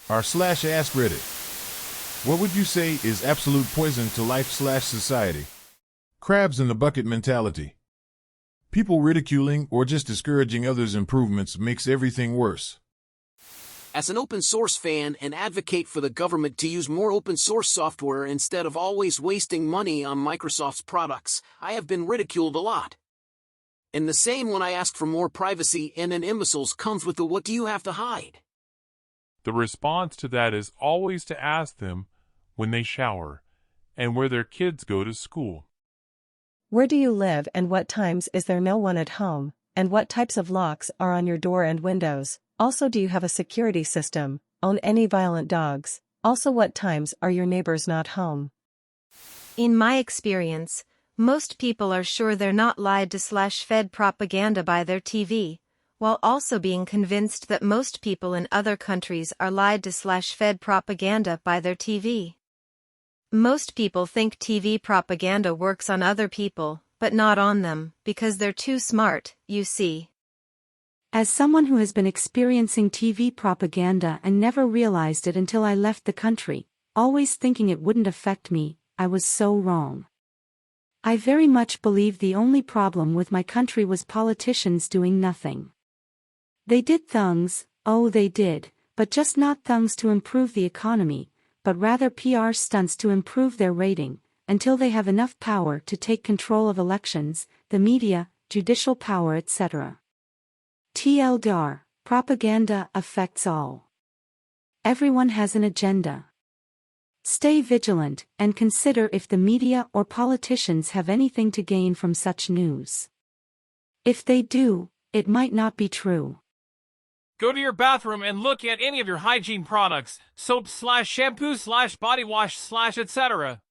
r/ask Reddit. What would you say is absolute poison to life/society? Crabs in the bucket mentality. People ridiculing or just discouraging others' improvements makes everything worse. As an open source fan and advocate for the government to use more open source software instead of always wasting money on Microsoft's products, I have been ridiculed a lot. And the same when I ask for more privacy and an imbeciles comes with the "what do you have to hide?" The response to that is always to ask them when they shower and where their kids go to school. Where do you live and what times is there no one at home, and what types of locks are on your door and windows? Also, do you have a security system, own any violent dogs? Also, what times are your neighbors not home? In my experience, most people are sure they're not lied to/fed propaganda by their TV, while also being convinced that most people in other countries are lied to/fed propaganda by their TV. Most people think TV propaganda works on other people, but not on them, because they're too smart, you see. As someone who has been experiencing TV propaganda and never realized it until I left the country, always thinking it wouldn't affect me, I was so wrong. I very much believe the only problem with my country was politicians doing nothing. They did things, oh they did, but just not things to improve the economy, but rather PR stunts to improve their rating, until they have enough power to take control of elections, the media, judicial power etc. TLDR, propaganda affects all. Everyone has an agenda. Stay vigilant and consider if the media or politicians have anything to gain from such news. If they do, it might not be true. Go to your bathroom and look at any of your hygiene products, soap/shampoo/body wash/etc.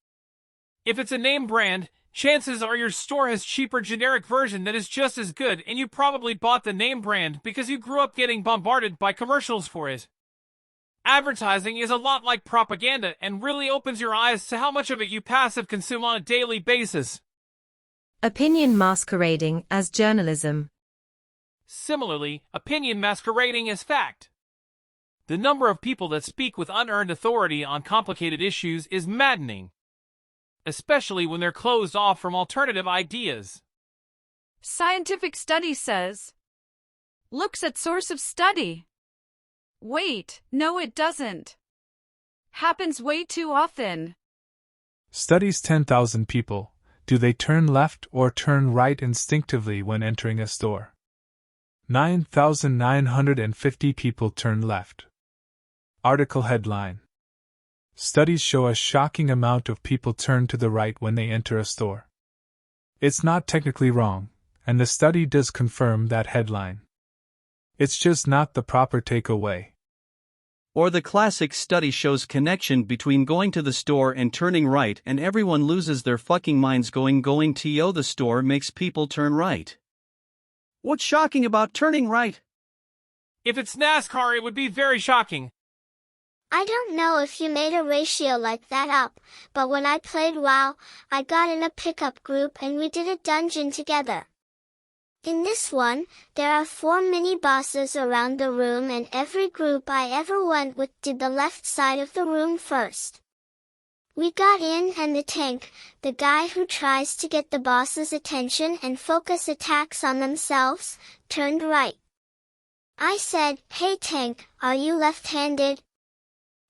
If it's a name brand, chances are your store has cheaper generic version that is just as good, and you probably bought the name brand because you grew up getting bombarded by commercials for it. Advertising is a lot like propaganda and really opens your eyes to how much of it you passive consume on a daily basis. Opinion masquerading as journalism. Similarly, opinion masquerading as fact. The number of people that speak with unearned authority on complicated issues is maddening, especially when they're closed off from alternative ideas. Scientific study says. Looks at source of study. Wait, no it doesn't. Happens way too often. Studies 10,000 people. Do they turn left or turn right instinctively when entering a store? 9,950 people turn left. Article headline. Studies show a shocking amount of people turn to the right when they enter a store. It's not technically wrong, and the study does confirm that headline. It's just not the proper takeaway. Or the classic study shows connection between going to the store and turning right, and everyone loses their fucking minds going to the store makes people turn right. What's shocking about turning right? If it's NASCAR, it would be very shocking. I don't know if you made a ratio like that up, but when I played WoW, I got in a pickup group and we did a dungeon together. In this one, there are 4 mini-bosses around the room, and every group I ever went with did the left side of the room first. We got in and the tank, the guy who tries to get the boss's attention and focus attacks on themselves, turned right. I said, "Hey tank, are you left-handed?"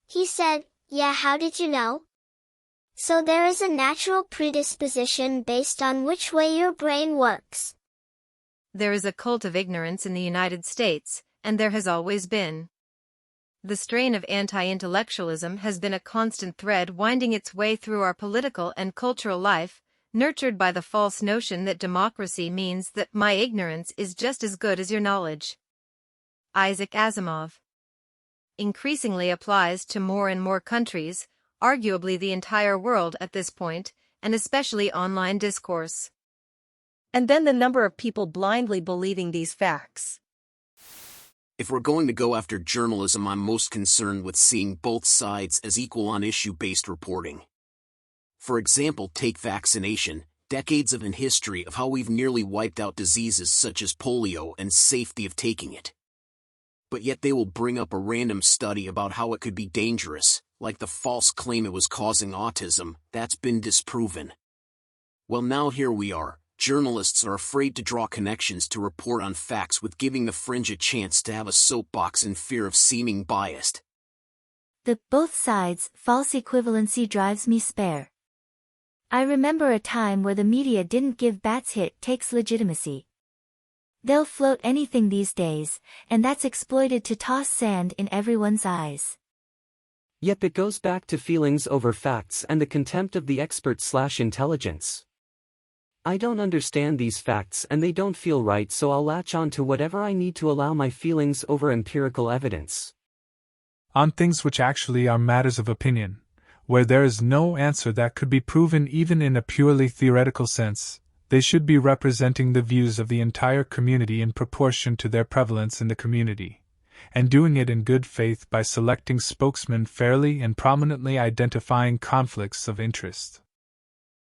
He said, "Yeah, how did you know?" So there is a natural predisposition based on which way your brain works. There is a cult of ignorance in the United States, and there has always been. The strain of anti-intellectualism has been a constant thread winding its way through our political and cultural life, nurtured by the false notion that democracy means that my ignorance is just as good as your knowledge. Isaac Asimov. Increasingly applies to more and more countries, arguably the entire world at this point, and especially online discourse. And then the number of people blindly believing these facts. If we're going to go after journalism, I'm most concerned with seeing both sides as equal on issue-based reporting. For example, take vaccination, decades of in history of how we've nearly wiped out diseases such as polio and safety of taking it. but yet they will bring up a random study about how it could be dangerous, like the false claim it was causing autism. That's been disproven. Well, now here we are. Journalists are afraid to draw connections to report on facts, with giving the fringe a chance to have a soapbox in fear of seeming biased. The both sides false equivalency drives me spare. I remember a time where the media didn't give bats hit takes legitimacy. They'll float anything these days, and that's exploited to toss sand in everyone's eyes. Yep, it goes back to feelings over facts and the contempt of the expert/intelligence. I don't understand these facts and they don't feel right, so I'll latch on to whatever I need to allow my feelings over empirical evidence. On things which actually are matters of opinion, where there is no answer that could be proven even in a purely theoretical sense, they should be representing the views of the entire community in proportion to their prevalence in the community, and doing it in good faith by selecting spokesmen fairly and prominently identifying conflicts of interest.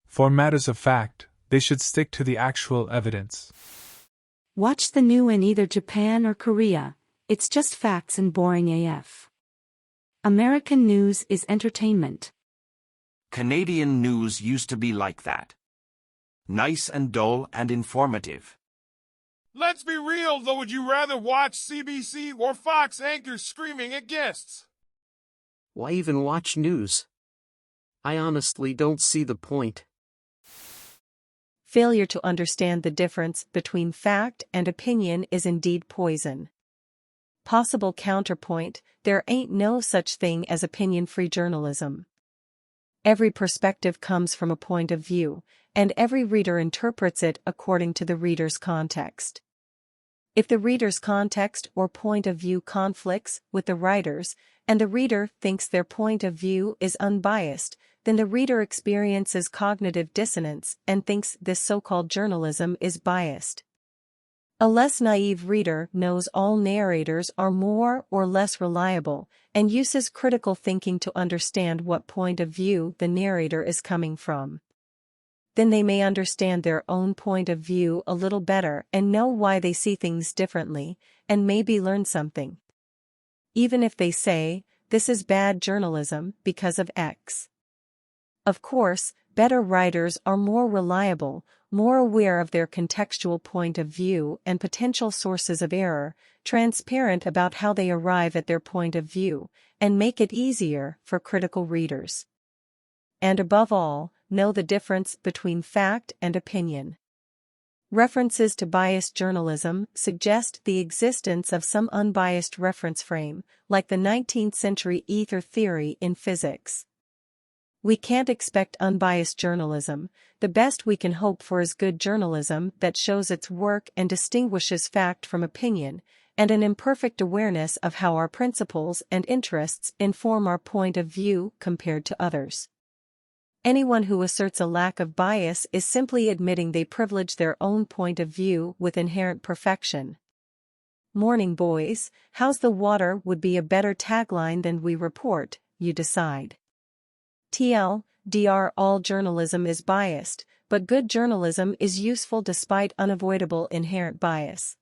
For matters of fact, they should stick to the actual evidence. Watch the new in either Japan or Korea, it's just facts and boring AF. American news is entertainment. Canadian news used to be like that. Nice and dull and informative. Let's be real, though. Would you rather watch CBC or Fox anchors screaming at guests? Why even watch news? I honestly don't see the point. Failure to understand the difference between fact and opinion is indeed poison. Possible counterpoint: there ain't no such thing as opinion-free journalism. Every perspective comes from a point of view, and every reader interprets it according to the reader's context. If the reader's context or point of view conflicts with the writer's, and the reader thinks their point of view is unbiased, then the reader experiences cognitive dissonance and thinks this so-called journalism is biased. A less naive reader knows all narrators are more or less reliable, and uses critical thinking to understand what point of view the narrator is coming from. Then they may understand their own point of view a little better and know why they see things differently, and maybe learn something. Even if they say, this is bad journalism because of X. Of course, better writers are more reliable, more aware of their contextual point of view and potential sources of error, transparent about how they arrive at their point of view, and make it easier for critical readers. And above all, know the difference between fact and opinion. References to biased journalism suggest the existence of some unbiased reference frame, like the 19th century ether theory in physics. We can't expect unbiased journalism. The best we can hope for is good journalism that shows its work and distinguishes fact from opinion, and an imperfect awareness of how our principles and interests inform our point of view compared to others. Anyone who asserts a lack of bias is simply admitting they privilege their own point of view with inherent perfection. Morning, boys. How's the water would be a better tagline than we report, you decide. TLDR: all journalism is biased, but good journalism is useful despite unavoidable inherent bias.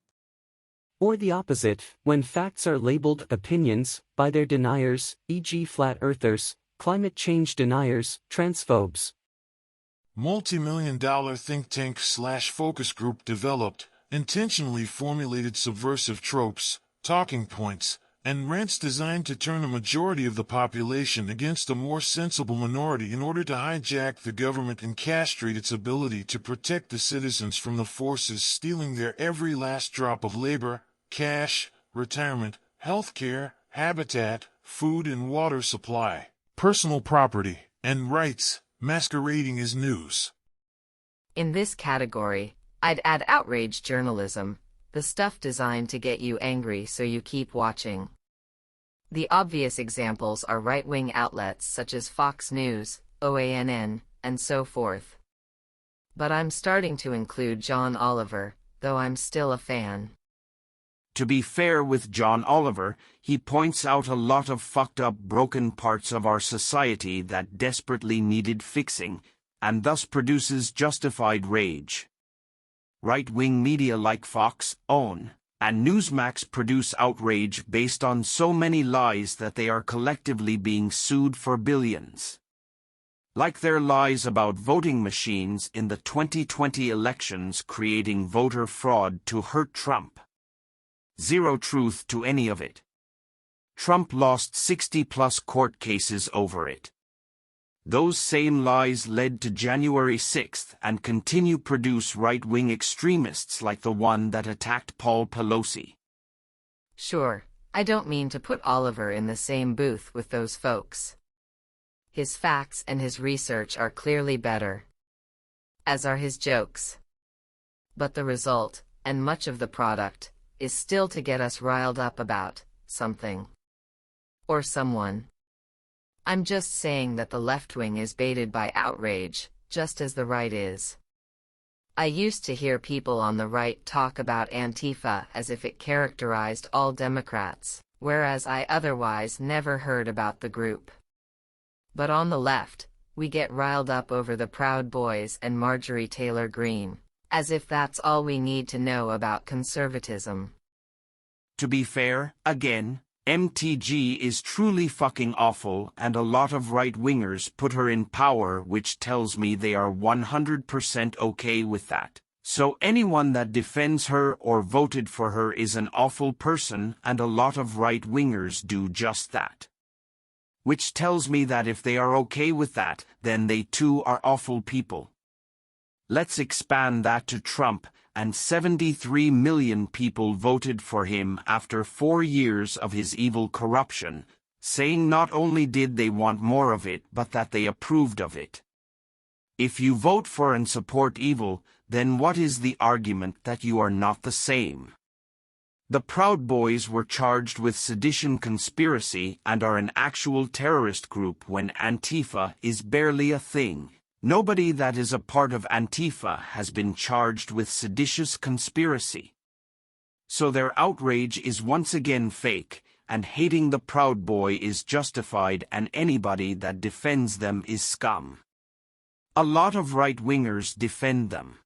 Or the opposite, when facts are labeled opinions by their deniers, e.g. flat earthers, climate change deniers, transphobes. Multi-million-dollar think tank / focus group developed, intentionally formulated subversive tropes, talking points, and rants designed to turn a majority of the population against a more sensible minority in order to hijack the government and castrate its ability to protect the citizens from the forces stealing their every last drop of labor, cash, retirement, healthcare, habitat, food and water supply, personal property, and rights, masquerading as news. In this category, I'd add outrage journalism, the stuff designed to get you angry so you keep watching. The obvious examples are right-wing outlets such as Fox News, OANN, and so forth. But I'm starting to include John Oliver, though I'm still a fan. To be fair with John Oliver, he points out a lot of fucked up broken parts of our society that desperately needed fixing, and thus produces justified rage. Right-wing media like Fox, OAN, And Newsmax produce outrage based on so many lies that they are collectively being sued for billions. Like their lies about voting machines in the 2020 elections creating voter fraud to hurt Trump. Zero truth to any of it. Trump lost 60-plus court cases over it. Those same lies led to January 6th and continue produce right-wing extremists like the one that attacked Paul Pelosi. Sure, I don't mean to put Oliver in the same booth with those folks. His facts and his research are clearly better, as are his jokes. But the result, and much of the product, is still to get us riled up about something. Or someone. I'm just saying that the left wing is baited by outrage, just as the right is. I used to hear people on the right talk about Antifa as if it characterized all Democrats, whereas I otherwise never heard about the group. But on the left, we get riled up over the Proud Boys and Marjorie Taylor Greene, as if that's all we need to know about conservatism. To be fair, again, MTG is truly fucking awful and a lot of right-wingers put her in power, which tells me they are 100% okay with that. So anyone that defends her or voted for her is an awful person, and a lot of right-wingers do just that. Which tells me that if they are okay with that, then they too are awful people. Let's expand that to Trump, and 73 million people voted for him after 4 years of his evil corruption, saying not only did they want more of it but that they approved of it. If you vote for and support evil, then what is the argument that you are not the same? The Proud Boys were charged with sedition conspiracy and are an actual terrorist group when Antifa is barely a thing. Nobody that is a part of Antifa has been charged with seditious conspiracy. So their outrage is once again fake, and hating the Proud Boy is justified, and anybody that defends them is scum. A lot of right-wingers defend them.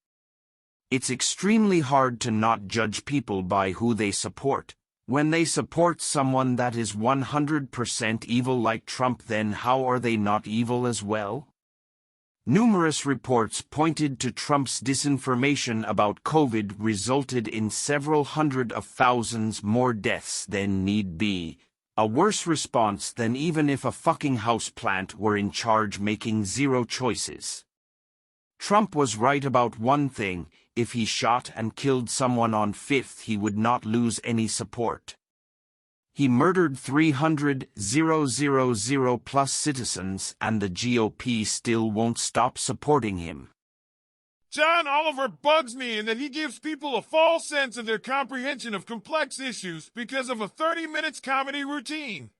It's extremely hard to not judge people by who they support. When they support someone that is 100% evil like Trump, then how are they not evil as well? Numerous reports pointed to Trump's disinformation about COVID resulted in several hundred of thousands more deaths than need be. A worse response than even if a fucking houseplant were in charge making zero choices. Trump was right about one thing: if he shot and killed someone on 5th, he would not lose any support. He murdered 300,000 plus citizens, and the GOP still won't stop supporting him. John Oliver bugs me in that he gives people a false sense of their comprehension of complex issues because of a 30 minutes comedy routine.